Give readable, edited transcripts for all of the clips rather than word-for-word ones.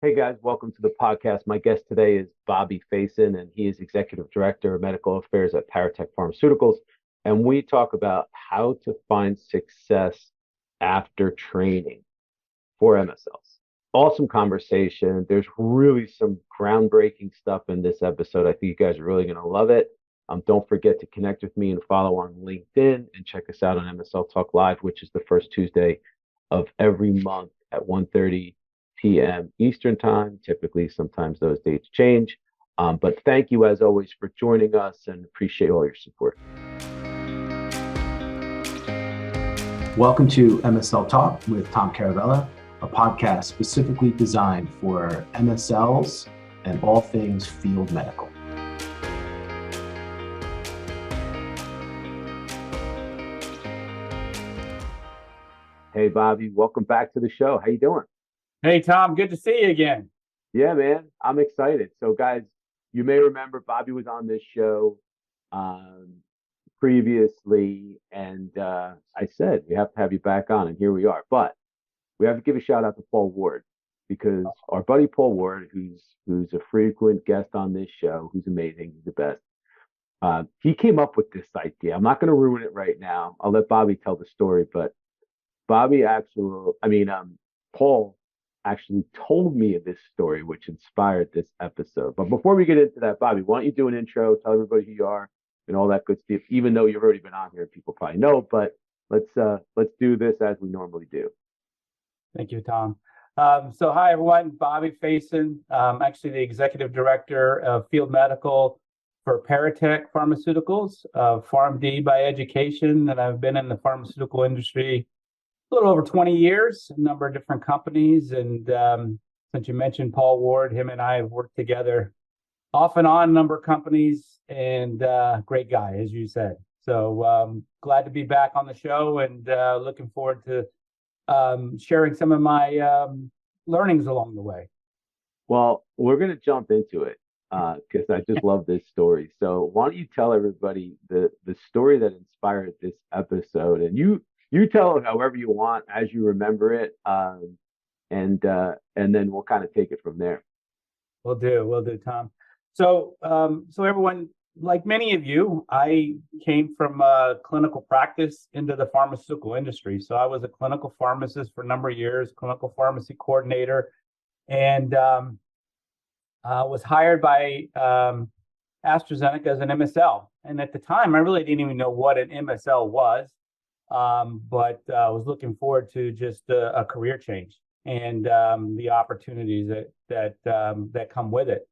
Hey guys, welcome to the podcast. My guest today is Bobby Faison, and he is Executive Director of Medical Affairs at Paratech Pharmaceuticals. And we talk about how to find success after training for MSLs. Awesome conversation. There's really some groundbreaking stuff in this episode. I think you guys are really going to love it. Don't forget to connect with me and follow on LinkedIn and check us out on MSL Talk Live, which is the first Tuesday of every month at 1:30 p.m. Eastern Time. Typically, sometimes those dates change. But thank you, as always, for joining us and appreciate all your support. Welcome to MSL Talk with Tom Caravela, a podcast specifically designed for MSLs and all things field medical. Hey, Bobby, welcome back to the show. How you doing? Hey, Tom, good to see you again. Yeah, man, I'm excited. So, guys, you may remember Bobby was on this show um, previously, and I said we have to have you back on, and here we are. But we have to give a shout out to Paul Ward because our buddy Paul Ward, who's a frequent guest on this show, who's amazing, he's the best. He came up with this idea. I'm not going to ruin it right now. I'll let Bobby tell the story, but Paul actually told me this story, which inspired this episode. But before we get into that, Bobby, why don't you do an intro, tell everybody who you are and all that good stuff, even though you've already been on here, people probably know, but let's do this as we normally do. Thank you, Tom. So hi, everyone. Bobby Faison. Actually the Executive Director of Field Medical for Paratech Pharmaceuticals, PharmD by education, and I've been in the pharmaceutical industry a little over 20 years, a number of different companies. And since you mentioned Paul Ward, him and I have worked together off and on a number of companies, and great guy, as you said. So glad to be back on the show and looking forward to sharing some of my learnings along the way. Well, we're going to jump into it because I just love this story. So why don't you tell everybody the story that inspired this episode, and you tell it however you want as you remember it, and then we'll kind of take it from there. We'll do, Tom. So everyone, like many of you, I came from clinical practice into the pharmaceutical industry. So I was a clinical pharmacist for a number of years, clinical pharmacy coordinator, and was hired by AstraZeneca as an MSL. And at the time, I really didn't even know what an MSL was. But I was looking forward to just a career change and the opportunities that come with it.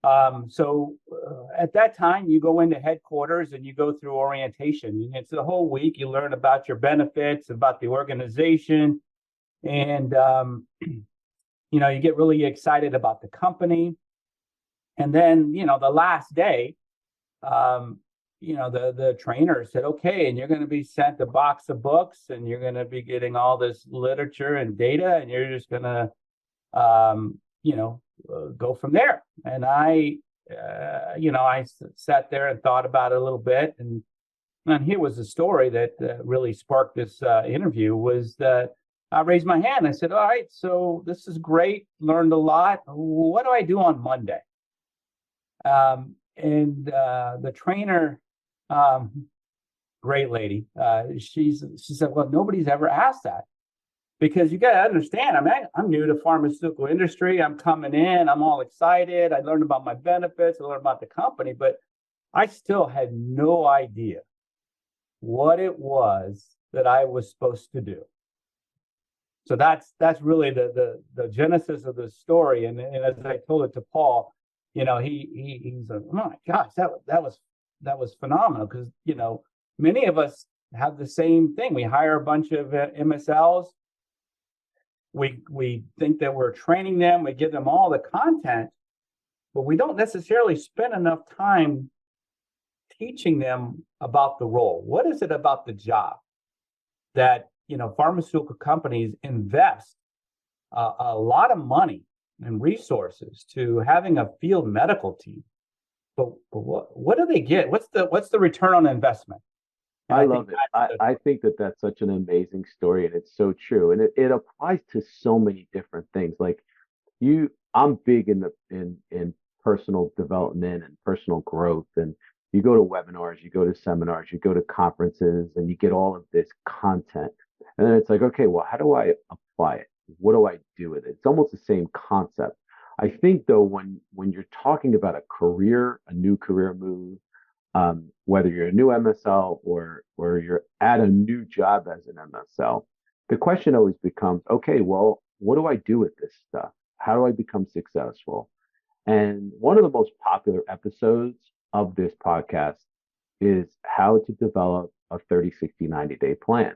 At that time, you go into headquarters and you go through orientation. And it's the whole week. You learn about your benefits, about the organization, and you get really excited about the company. And then the last day, the trainer said, okay, and you're going to be sent a box of books and you're going to be getting all this literature and data, and you're just going to, go from there. And I sat there and thought about it a little bit. And here was the story that really sparked this interview was that I raised my hand. I said, all right, so this is great. Learned a lot. What do I do on Monday? And the trainer, great lady, she said, well, nobody's ever asked that, because you got to understand, I'm new to pharmaceutical industry. I'm coming in, I'm all excited. I learned about my benefits, I learned about the company, but I still had no idea what it was that I was supposed to do. So that's really the genesis of the story. And as I told it to Paul, he's like, oh my gosh, that was phenomenal, because many of us have the same thing. We hire a bunch of MSLs. We think that we're training them. We give them all the content, but we don't necessarily spend enough time teaching them about the role. What is it about the job that pharmaceutical companies invest a lot of money and resources to having a field medical team? But what do they get? What's the return on investment? And I love it. I think that that's such an amazing story, and it's so true. And it applies to so many different things. Like I'm big in personal development and personal growth. And you go to webinars, you go to seminars, you go to conferences, and you get all of this content. And then it's like, okay, well, how do I apply it? What do I do with it? It's almost the same concept. I think though, when you're talking about a career, a new career move, whether you're a new MSL or you're at a new job as an MSL, the question always becomes, okay, well, what do I do with this stuff? How do I become successful? And one of the most popular episodes of this podcast is how to develop a 30, 60, 90-day plan,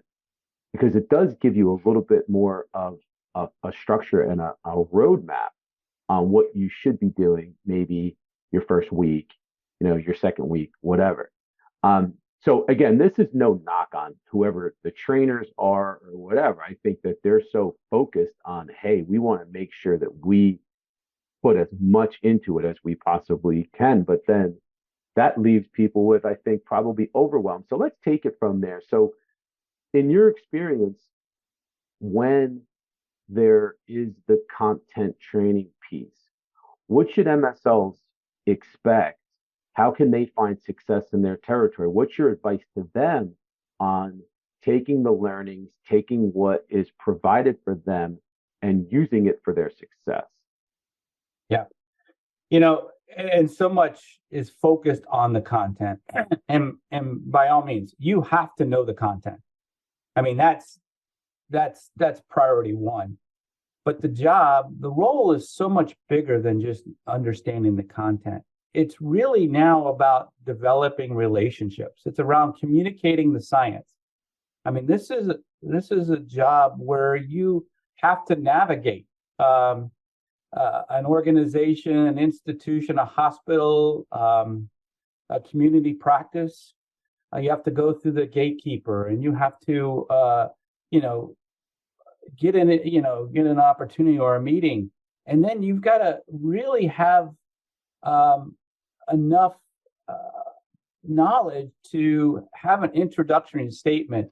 because it does give you a little bit more of a structure and a roadmap on what you should be doing, maybe your first week, your second week, whatever. So again, this is no knock on whoever the trainers are or whatever. I think that they're so focused on, hey, we want to make sure that we put as much into it as we possibly can. But then that leaves people with, I think, probably overwhelmed. So let's take it from there. So in your experience, when there is the content training piece, what should MSLs expect? How can they find success in their territory? What's your advice to them on taking the learnings, taking what is provided for them and using it for their success? Yeah. And so much is focused on the content. And by all means, you have to know the content. I mean, that's priority one. But the role is so much bigger than just understanding the content. It's really now about developing relationships. It's around communicating the science. I mean, this is a job where you have to navigate an organization, an institution, a hospital, a community practice. You have to go through the gatekeeper, and you have to, get an opportunity or a meeting, and then you've got to really have enough knowledge to have an introductory statement.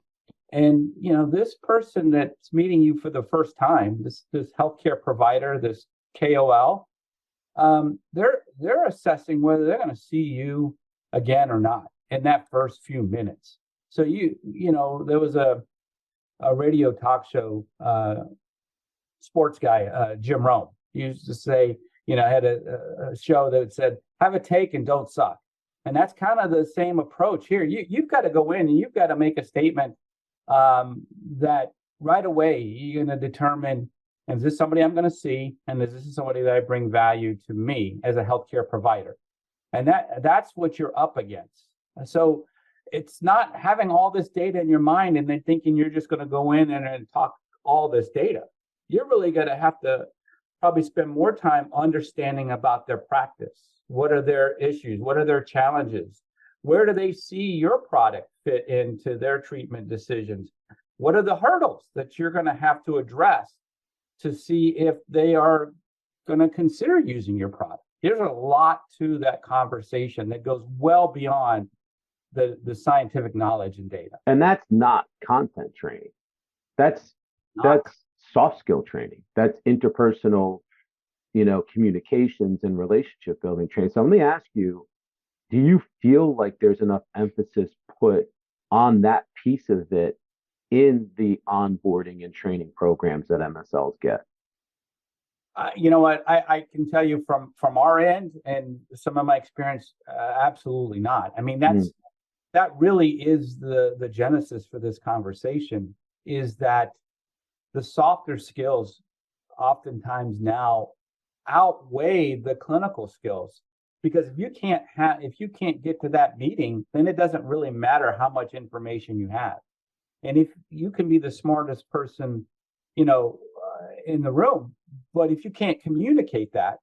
And this person that's meeting you for the first time, this healthcare provider, this KOL, they're assessing whether they're going to see you again or not in that first few minutes. So there was a radio talk show sports guy, Jim Rome, used to say, had a show that said, have a take and don't suck. And that's kind of the same approach here. You've got to go in and you've got to make a statement that right away you're going to determine, is this somebody I'm going to see? And is this somebody that I bring value to me as a healthcare provider? And that's what you're up against. So it's not having all this data in your mind and then thinking you're just going to go in and talk all this data. You're really going to have to probably spend more time understanding about their practice. What are their issues? What are their challenges? Where do they see your product fit into their treatment decisions? What are the hurdles that you're going to have to address to see if they are going to consider using your product? There's a lot to that conversation that goes well beyond the scientific knowledge and data. And that's not content training. That's soft skill training. That's interpersonal, communications and relationship building training. So let me ask you, do you feel like there's enough emphasis put on that piece of it in the onboarding and training programs that MSLs get? You know what? I can tell you from our end and some of my experience, absolutely not. I mean, that really is the genesis for this conversation, is that the softer skills oftentimes now outweigh the clinical skills. Because if you can't get to that meeting, then it doesn't really matter how much information you have. And if you can be the smartest person, in the room, but if you can't communicate that,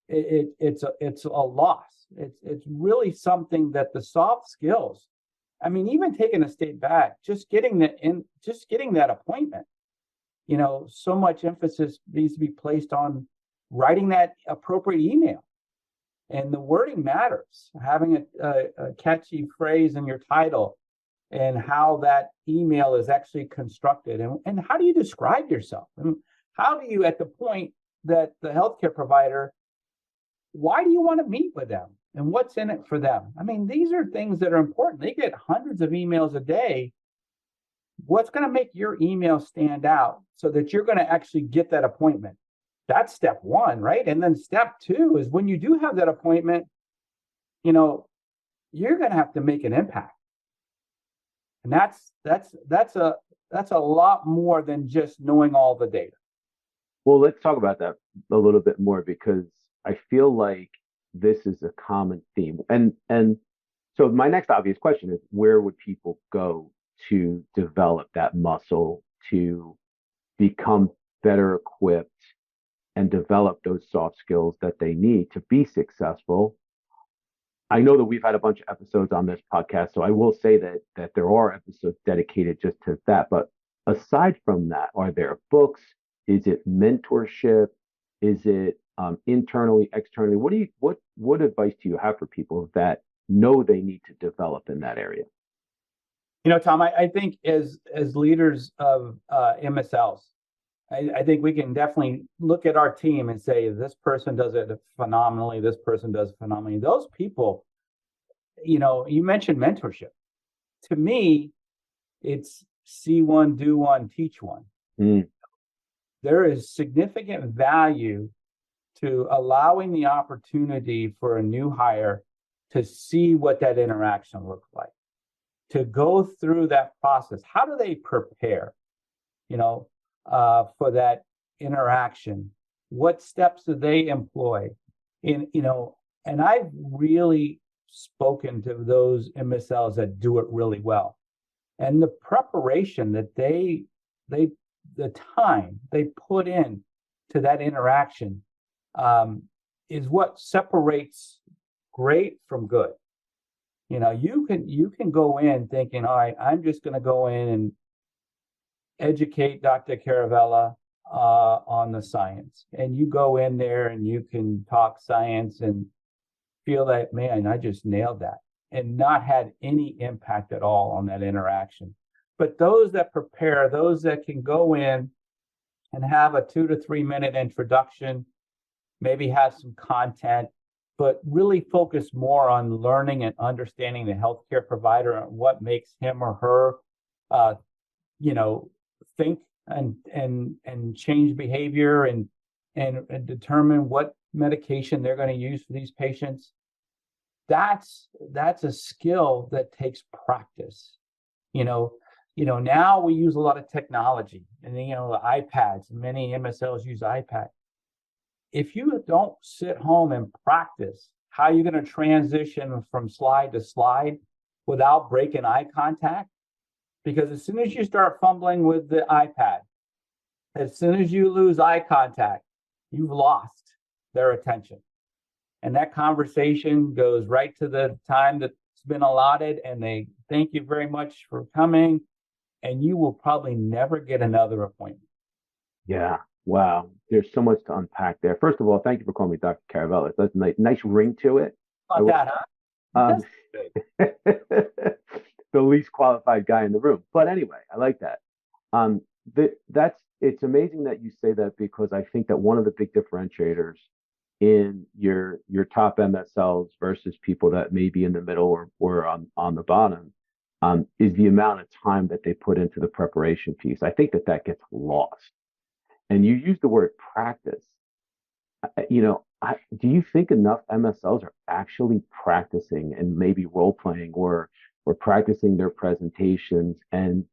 it's a loss. It's really something that the soft skills. I mean, even taking a step back, just getting that appointment. So much emphasis needs to be placed on writing that appropriate email. And the wording matters. Having a catchy phrase in your title and how that email is actually constructed. And how do you describe yourself? And how do you, at the point that the healthcare provider, why do you want to meet with them? And what's in it for them? I mean, these are things that are important. They get hundreds of emails a day. What's going to make your email stand out so that you're going to actually get that appointment? That's step one, right? And then step two is when you do have that appointment, you're going to have to make an impact. And that's a lot more than just knowing all the data. Well, let's talk about that a little bit more because I feel like this is a common theme. And so my next obvious question is, where would people go to develop that muscle, to become better equipped and develop those soft skills that they need to be successful? I know that we've had a bunch of episodes on this podcast, so I will say that there are episodes dedicated just to that. But aside from that, are there books? Is it mentorship? Is it internally, externally? What advice do you have for people that know they need to develop in that area? Tom, I think as leaders of MSLs, I think we can definitely look at our team and say, this person does it phenomenally, this person does it phenomenally. Those people, you mentioned mentorship. To me, it's see one, do one, teach one. Mm. There is significant value to allowing the opportunity for a new hire to see what that interaction looks like, to go through that process. How do they prepare, for that interaction? What steps do they employ? And I've really spoken to those MSLs that do it really well. And the preparation that the time they put in to that interaction is what separates great from good. You can go in thinking, all right, I'm just going to go in and educate Dr. Caravela on the science. And you go in there and you can talk science and feel that, man, I just nailed that, and not had any impact at all on that interaction. But those that prepare, those that can go in and have a 2 to 3 minute introduction, maybe have some content, but really focus more on learning and understanding the healthcare provider and what makes him or her, think and change behavior and determine what medication they're going to use for these patients. That's a skill that takes practice. Now we use a lot of technology, and the iPads. Many MSLs use iPad. If you don't sit home and practice how you're going to transition from slide to slide without breaking eye contact, because as soon as you start fumbling with the iPad, as soon as you lose eye contact, you've lost their attention. And that conversation goes right to the time that's been allotted, and they thank you very much for coming, and you will probably never get another appointment. Yeah. Wow. There's so much to unpack there. First of all, thank you for calling me Dr. Caravela. That's a nice ring to it. About that, huh? The least qualified guy in the room. But anyway, I like that. It's amazing that you say that, because I think that one of the big differentiators in your top MSLs versus people that may be in the middle or on the bottom is the amount of time that they put into the preparation piece. I think that gets lost. And you use the word practice. Do you think enough MSLs are actually practicing and maybe role playing or practicing their presentations and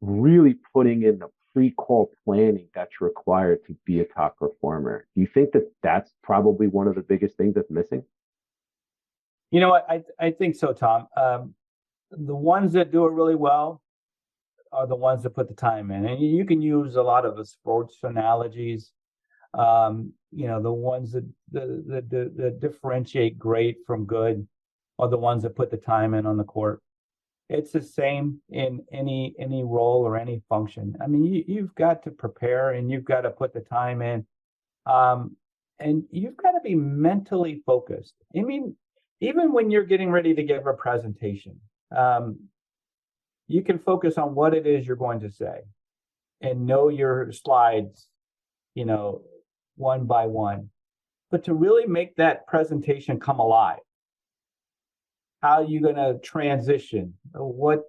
really putting in the pre-call planning that's required to be a top performer? Do you think that that's probably one of the biggest things that's missing? You know what? I think so, Tom. The ones that do it really well are the ones that put the time in. And you can use a lot of the sports analogies. The ones that differentiate great from good are the ones that put the time in on the court. It's the same in any role or any function. I mean, you've got to prepare and you've got to put the time in, and you've got to be mentally focused. I mean, even when you're getting ready to give a presentation, you can focus on what it is you're going to say and know your slides, one by one. But to really make that presentation come alive, how are you going to transition? What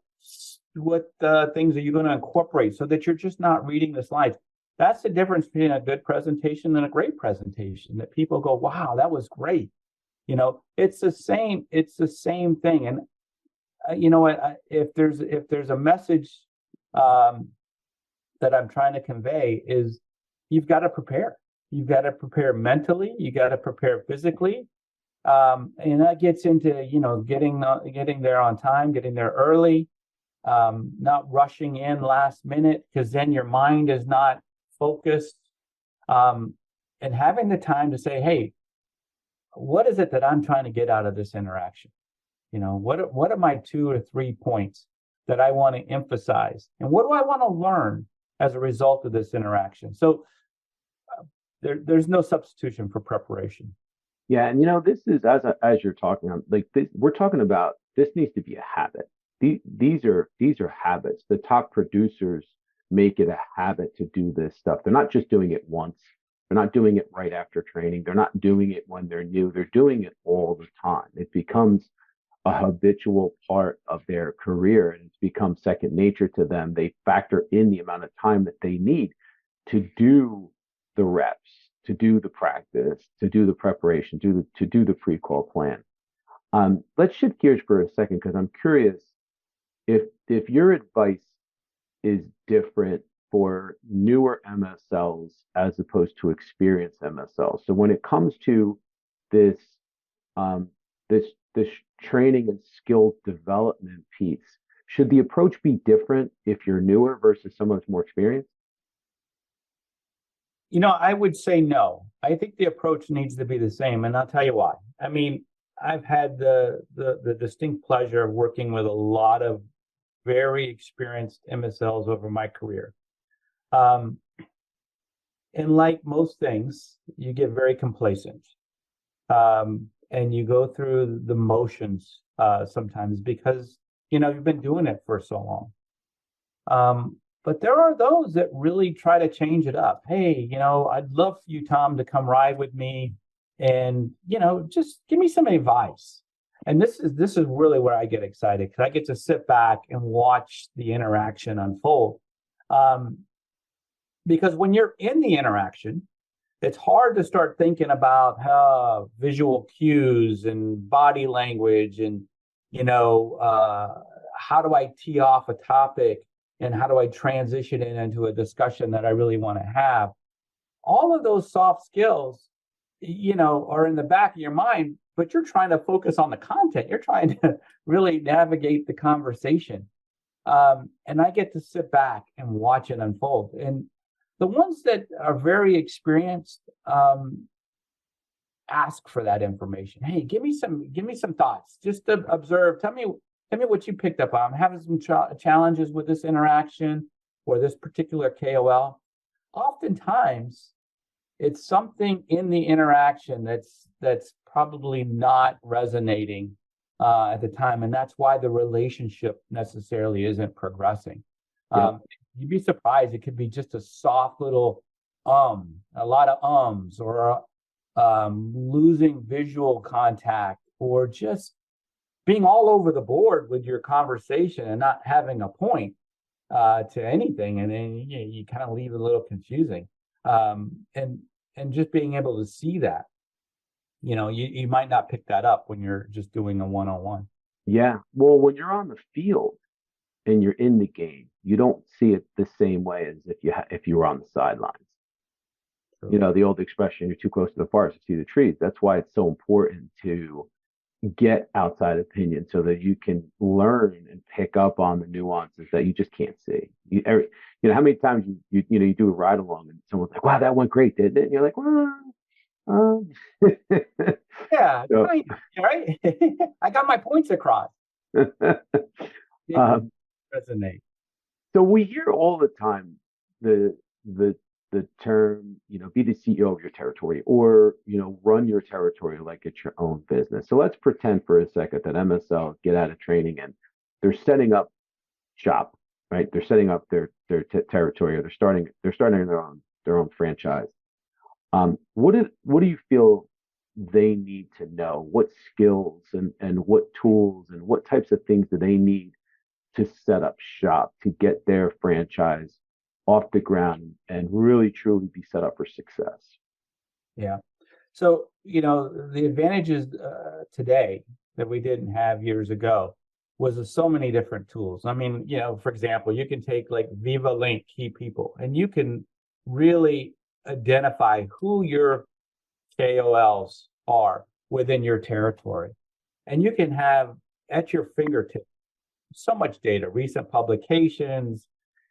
things are you going to incorporate so that you're just not reading the slides? That's the difference between a good presentation and a great presentation, that people go, wow, that was great. It's the same thing. And you know what, if there's a message that I'm trying to convey, is you've got to prepare. You've got to prepare mentally, you got to prepare physically. And that gets into, getting there on time, getting there early, not rushing in last minute, because then your mind is not focused, and having the time to say, hey, what is it that I'm trying to get out of this interaction? What are my 2 or 3 points that I want to emphasize? And what do I want to learn as a result of this interaction? So there's no substitution for preparation. Yeah, and this is as you're talking, like this, we're talking about, this needs to be a habit. These are habits. The top producers make it a habit to do this stuff. They're not just doing it once. They're not doing it right after training. They're not doing it when they're new. They're doing it all the time. It becomes a habitual part of their career, and it's become second nature to them. They factor in the amount of time that they need to do the reps, to do the practice, to do the preparation, to do the pre-call plan. Let's shift gears for a second, because I'm curious if your advice is different for newer MSLs as opposed to experienced MSLs. So when it comes to this this training and skill development piece, should the approach be different if you're newer versus someone that's more experienced? I would say no. I think the approach needs to be the same, and I'll tell you why. I mean, I've had the distinct pleasure of working with a lot of very experienced MSLs over my career. And like most things, you get very complacent. And you go through the motions sometimes because, you've been doing it for so long. But there are those that really try to change it up. Hey, I'd love for you, Tom, to come ride with me and, just give me some advice. And this is really where I get excited, because I get to sit back and watch the interaction unfold. Because when you're in the interaction, it's hard to start thinking about visual cues and body language and, how do I tee off a topic and how do I transition it into a discussion that I really want to have. All of those soft skills, are in the back of your mind, but you're trying to focus on the content. You're trying to really navigate the conversation. And I get to sit back and watch it unfold. And the ones that are very experienced ask for that information. Hey, give me some thoughts. Just to observe. Tell me what you picked up on. I'm having some challenges with this interaction or this particular KOL. Oftentimes, it's something in the interaction that's probably not resonating at the time, and that's why the relationship necessarily isn't progressing. Yeah. You'd be surprised. It could be just a soft little a lot of ums, or losing visual contact, or just being all over the board with your conversation and not having a point to anything, and then you kind of leave it a little confusing. And just being able to see that, you might not pick that up when you're just doing a one-on-one. Yeah. Well, when you're on the field and you're in the game, you don't see it the same way as if you were on the sidelines. Sure. The old expression, you're too close to the forest to see the trees. That's why it's so important to get outside opinion so that you can learn and pick up on the nuances that you just can't see. How many times you do a ride along and someone's like, wow, that went great, didn't it? And you're like, well, yeah, so, right. I got my points across. Resonate. So we hear all the time the term, be the CEO of your territory, or run your territory like it's your own business. So let's pretend for a second that MSLs get out of training and they're setting up shop, right? They're setting up their territory, or they're starting their own franchise. What do you feel they need to know? What skills and what tools and what types of things do they need to set up shop to get their franchise off the ground and really truly be set up for success? Yeah. So, the advantages today that we didn't have years ago was so many different tools. I mean, for example, you can take like Viva Link Key People, and you can really identify who your KOLs are within your territory. And you can have at your fingertips so much data, recent publications,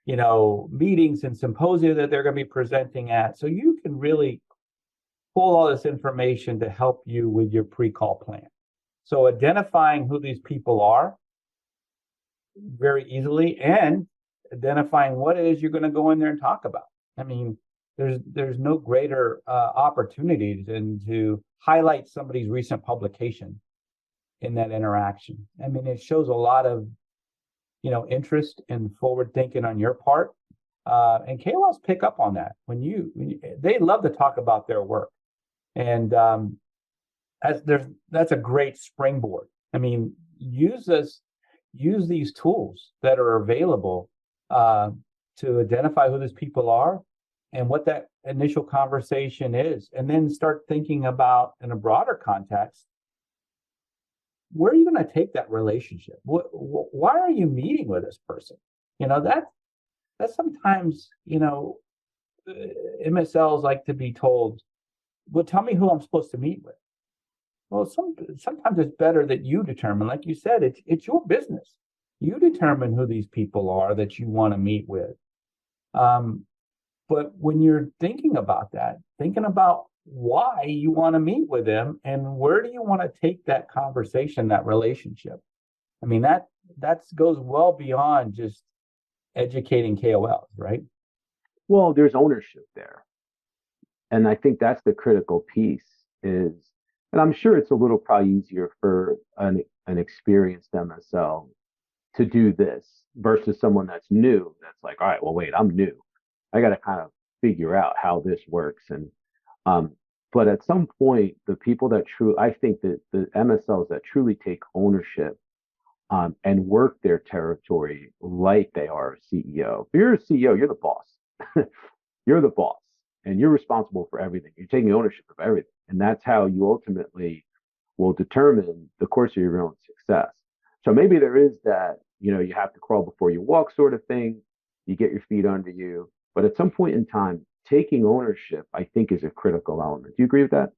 meetings and symposia that they're going to be presenting at. So you can really pull all this information to help you with your pre-call plan. So identifying who these people are very easily, and identifying what it is you're going to go in there and talk about. I mean, there's no greater opportunity than to highlight somebody's recent publication in that interaction. I mean, it shows a lot of interest and forward thinking on your part, and KOLs pick up on that when they love to talk about their work, and that's a great springboard. I mean, use these tools that are available to identify who these people are and what that initial conversation is, and then start thinking about, in a broader context, where are you going to take that relationship? Why are you meeting with this person? That sometimes, MSLs like to be told, well, tell me who I'm supposed to meet with. Well, sometimes it's better that you determine, like you said, it's your business. You determine who these people are that you want to meet with. But when you're thinking about that, thinking about why you want to meet with them and where do you want to take that conversation, that relationship. I mean, that goes well beyond just educating KOLs, right? Well, there's ownership there. And I think that's the critical piece is, and I'm sure it's a little probably easier for an experienced MSL to do this versus someone that's new. That's like, all right, well, wait, I'm new. I got to kind of figure out how this works. And, but at some point, the people that I think that the MSLs that truly take ownership, and work their territory like they are a CEO. If you're a CEO, you're the boss. You're the boss, and you're responsible for everything. You're taking ownership of everything. And that's how you ultimately will determine the course of your own success. So maybe there is that, you have to crawl before you walk sort of thing. You get your feet under you. But at some point in time, taking ownership, I think, is a critical element. Do you agree with that?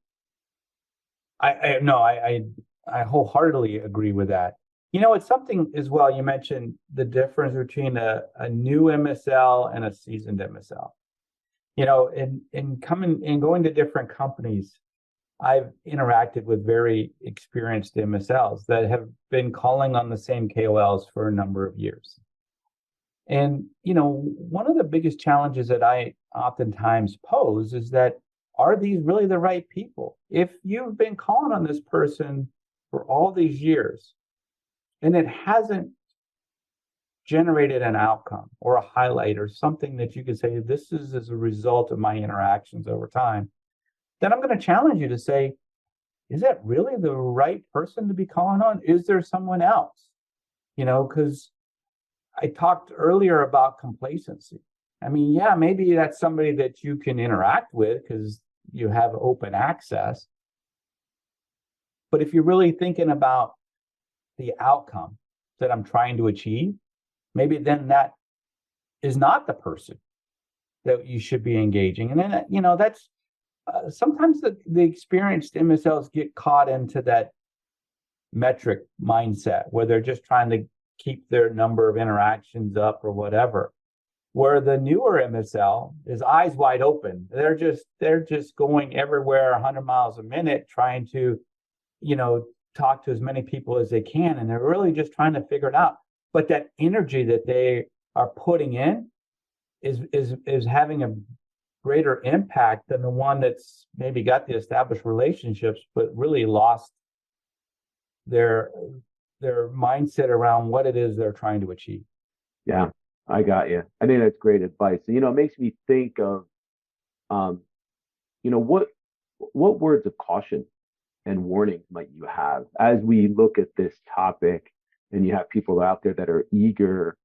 I wholeheartely agree with that. It's something as well. You mentioned the difference between a new MSL and a seasoned MSL. In going to different companies, I've interacted with very experienced MSLs that have been calling on the same KOLs for a number of years. And, one of the biggest challenges that I oftentimes pose is that, are these really the right people? If you've been calling on this person for all these years and it hasn't generated an outcome or a highlight or something that you could say, this is as a result of my interactions over time, then I'm going to challenge you to say, is that really the right person to be calling on? Is there someone else? Because I talked earlier about complacency. I mean, yeah, maybe that's somebody that you can interact with because you have open access. But if you're really thinking about the outcome that I'm trying to achieve, maybe then that is not the person that you should be engaging. And then, that's sometimes the experienced MSLs get caught into that metric mindset where they're just trying to keep their number of interactions up or whatever. Where the newer MSL is eyes wide open. They're just going everywhere 100 miles a minute, trying to, talk to as many people as they can. And they're really just trying to figure it out. But that energy that they are putting in is having a greater impact than the one that's maybe got the established relationships, but really lost their mindset around what it is they're trying to achieve. Yeah, I got you. I think that's great advice. It makes me think of what words of caution and warnings might you have as we look at this topic and you have people out there that are eager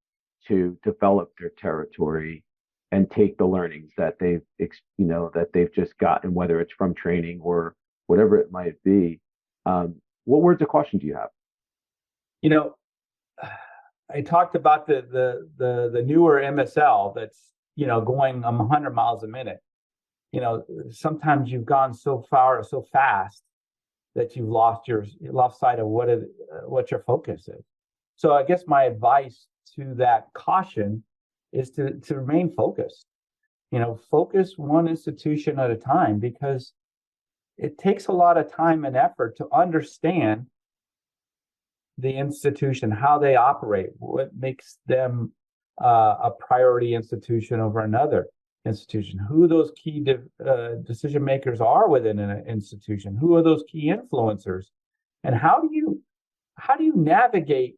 to develop their territory and take the learnings that they've just gotten, whether it's from training or whatever it might be. What words of caution do you have? You know, I talked about the newer MSL that's going 100 miles a minute. Sometimes you've gone so far so fast that you've lost sight of what your focus is. So I guess my advice to that caution is to remain focused. Focus one institution at a time, because it takes a lot of time and effort to understand the institution, how they operate, what makes them a priority institution over another institution, who those key decision makers are within an institution, who are those key influencers, and how do you navigate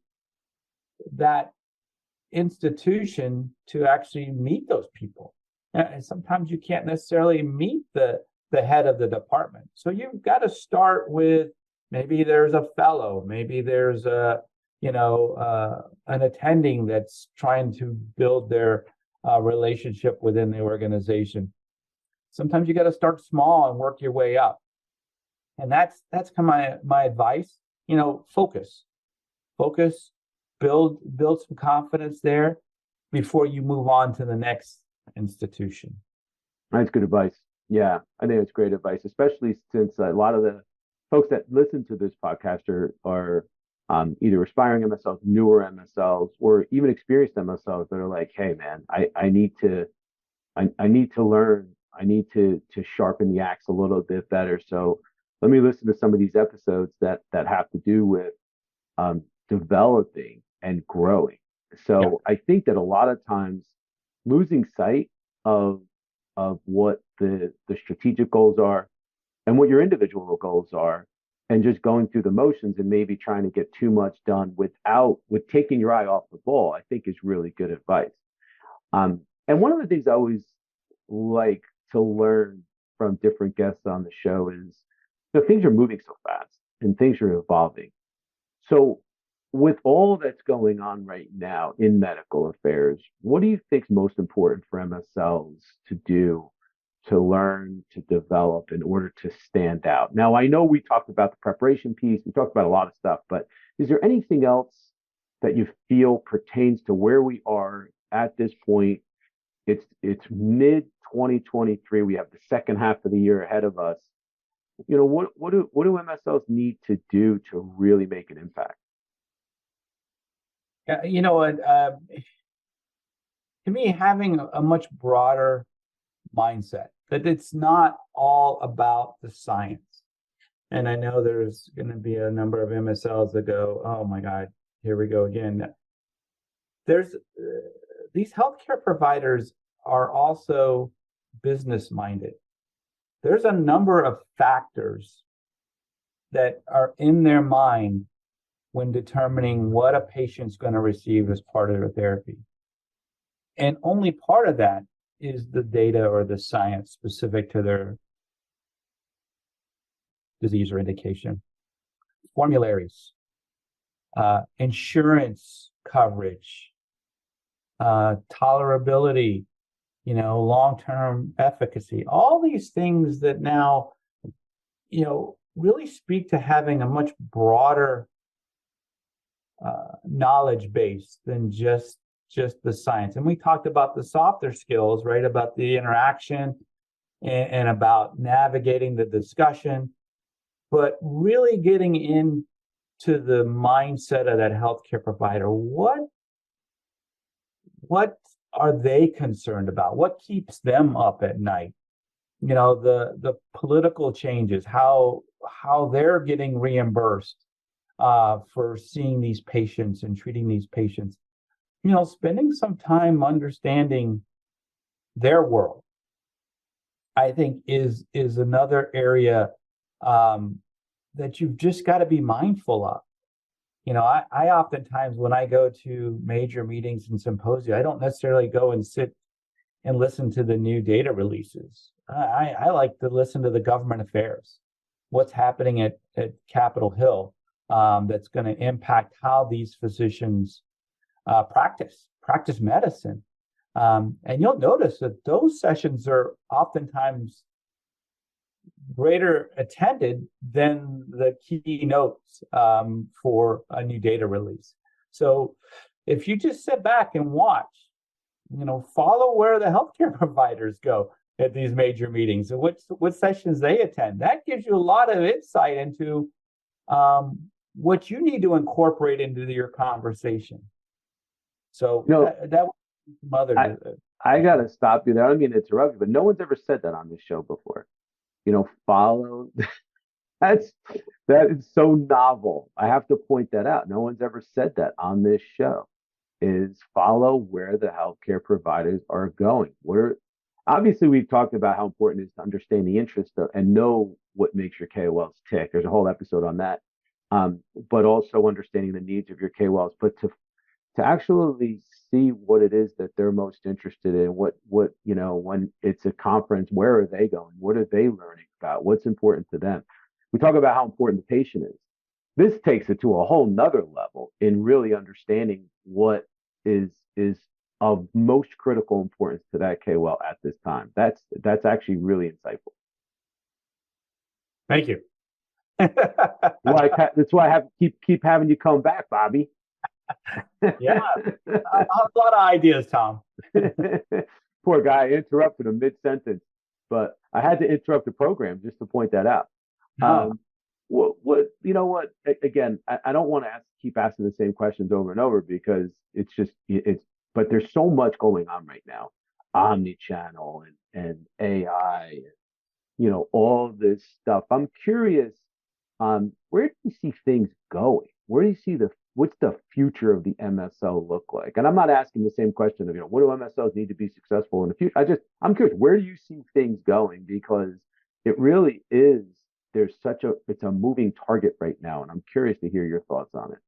that institution to actually meet those people. And sometimes you can't necessarily meet the head of the department, so you've got to start with, maybe there's a fellow, maybe there's an attending that's trying to build their relationship within the organization. Sometimes you got to start small and work your way up, and that's kind of my advice. Focus, build some confidence there before you move on to the next institution. That's good advice. Yeah, I think it's great advice, especially since a lot of the folks that listen to this podcast are either aspiring MSLs, newer MSLs, or even experienced MSLs that are like, hey man, I need to learn, I need to sharpen the axe a little bit better. So let me listen to some of these episodes that have to do with developing and growing. So yeah. I think that a lot of times losing sight of what the strategic goals are and what your individual goals are, and just going through the motions and maybe trying to get too much done with taking your eye off the ball, I think is really good advice. And one of the things I always like to learn from different guests on the show is, things are moving so fast and things are evolving. So with all that's going on right now in medical affairs, what do you think is most important for MSLs to do, to learn, to develop in order to stand out? Now, I know we talked about the preparation piece, we talked about a lot of stuff, but is there anything else that you feel pertains to where we are at this point? It's mid 2023. We have the second half of the year ahead of us. What do MSLs need to do to really make an impact? To me, having a much broader mindset, that it's not all about the science. And I know there's going to be a number of MSLs that go, oh my God, here we go again. There's these healthcare providers are also business minded. There's a number of factors that are in their mind when determining what a patient's going to receive as part of their therapy. And only part of that is the data or the science specific to their disease or indication. Formularies, insurance coverage, tolerability, long-term efficacy, all these things that now, really speak to having a much broader knowledge base than just the science. And we talked about the softer skills, right? About the interaction and about navigating the discussion, but really getting into the mindset of that healthcare provider. What are they concerned about? What keeps them up at night? The political changes, how they're getting reimbursed for seeing these patients and treating these patients. Spending some time understanding their world, I think is another area that you've just got to be mindful of. I oftentimes, when I go to major meetings and symposia, I don't necessarily go and sit and listen to the new data releases. I like to listen to the government affairs, what's happening at Capitol Hill, that's going to impact how these physicians practice medicine. And you'll notice that those sessions are oftentimes greater attended than the keynotes for a new data release. So if you just sit back and watch, follow where the healthcare providers go at these major meetings and what sessions they attend, that gives you a lot of insight into what you need to incorporate into your conversation. So that was mother. I got to stop you there. I don't mean to interrupt you, but no one's ever said that on this show before. Follow. that is so novel. I have to point that out. No one's ever said that on this show. Is follow where the healthcare providers are going. Obviously we've talked about how important it is to understand the interest of and know what makes your KOLs tick. There's a whole episode on that. But also understanding the needs of your KOLs, but to actually see what it is that they're most interested in, what when it's a conference, where are they going? What are they learning about? What's important to them? We talk about how important the patient is. This takes it to a whole nother level in really understanding what is of most critical importance to that KOL at this time. That's actually really insightful. Thank you. That's why I have to keep having you come back, Bobby. Yeah, I have a lot of ideas, Tom. Poor guy, I interrupted him mid-sentence, but I had to interrupt the program just to point that out. What again, I don't want to keep asking the same questions over and over because but there's so much going on right now, omni-channel and AI, all this stuff. I'm curious, where do you see things going? Where do you see what's the future of the MSL look like? And I'm not asking the same question of, what do MSLs need to be successful in the future? I'm curious, where do you see things going? Because it really is, it's a moving target right now. And I'm curious to hear your thoughts on it.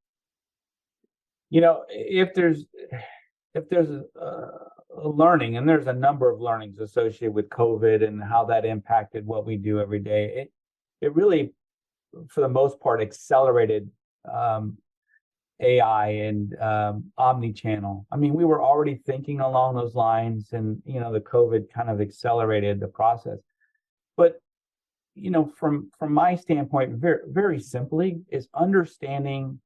If there's a learning, and there's a number of learnings associated with COVID and how that impacted what we do every day, it really, for the most part, accelerated AI and omni-channel. I mean, we were already thinking along those lines, and the COVID kind of accelerated the process. But from my standpoint, very very simply, is understanding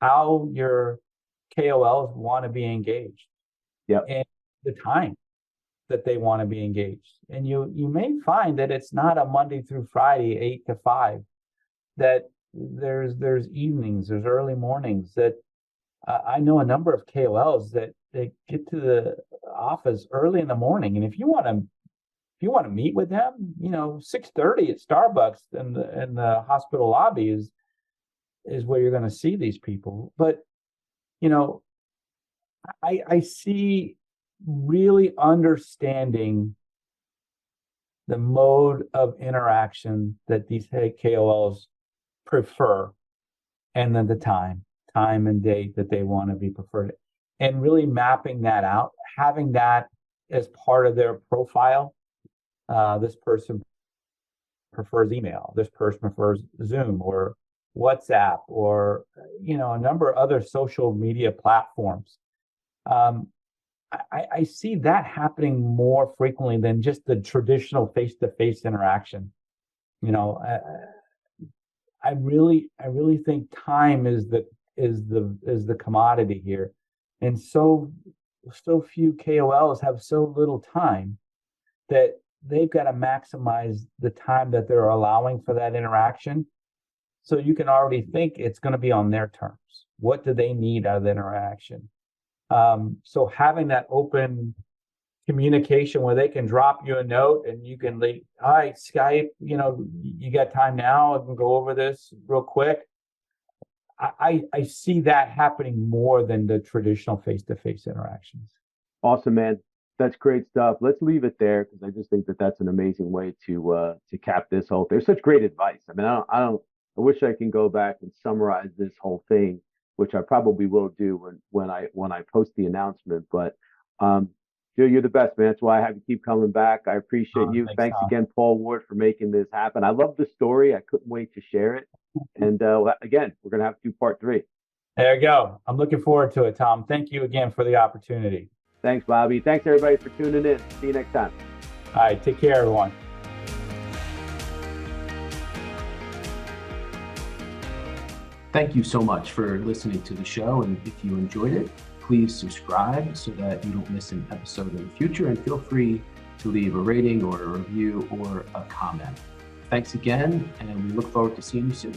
how your KOLs want to be engaged, and the time that they want to be engaged. And you may find that it's not a Monday through Friday 8 to 5. That there's evenings, there's early mornings. That I know a number of KOLs that they get to the office early in the morning, and if you want to meet with them, 6:30 at Starbucks in the hospital lobby is where you're going to see these people. But I see really understanding the mode of interaction that these KOLs prefer, and then the time and date that they want to be preferred, and really mapping that out, having that as part of their profile. This person prefers email, this person prefers Zoom or WhatsApp, or a number of other social media platforms. I see that happening more frequently than just the traditional face-to-face interaction. I really think time is the commodity here, and so few KOLs have so little time that they've got to maximize the time that they're allowing for that interaction. So you can already think it's going to be on their terms. What do they need out of the interaction? So having that open communication where they can drop you a note and you can hi, Skype, you got time now? I can go over this real quick. I see that happening more than the traditional face-to-face interactions. Awesome, man. That's great stuff. Let's leave it there because I just think that that's an amazing way to cap this whole thing. There's such great advice. I mean, I wish I can go back and summarize this whole thing, which I probably will do when I post the announcement. But Joe, you're the best, man. That's why I have you keep coming back. I appreciate you. Thanks, Thanks Tom. again, Paul Ward, for making this happen. I love the story. I couldn't wait to share it. And again, we're going to have to do part 3. There you go. I'm looking forward to it, Tom. Thank you again for the opportunity. Thanks, Bobby. Thanks, everybody, for tuning in. See you next time. All right. Take care, everyone. Thank you so much for listening to the show. And if you enjoyed it, please subscribe so that you don't miss an episode in the future. And feel free to leave a rating or a review or a comment. Thanks again, and we look forward to seeing you soon.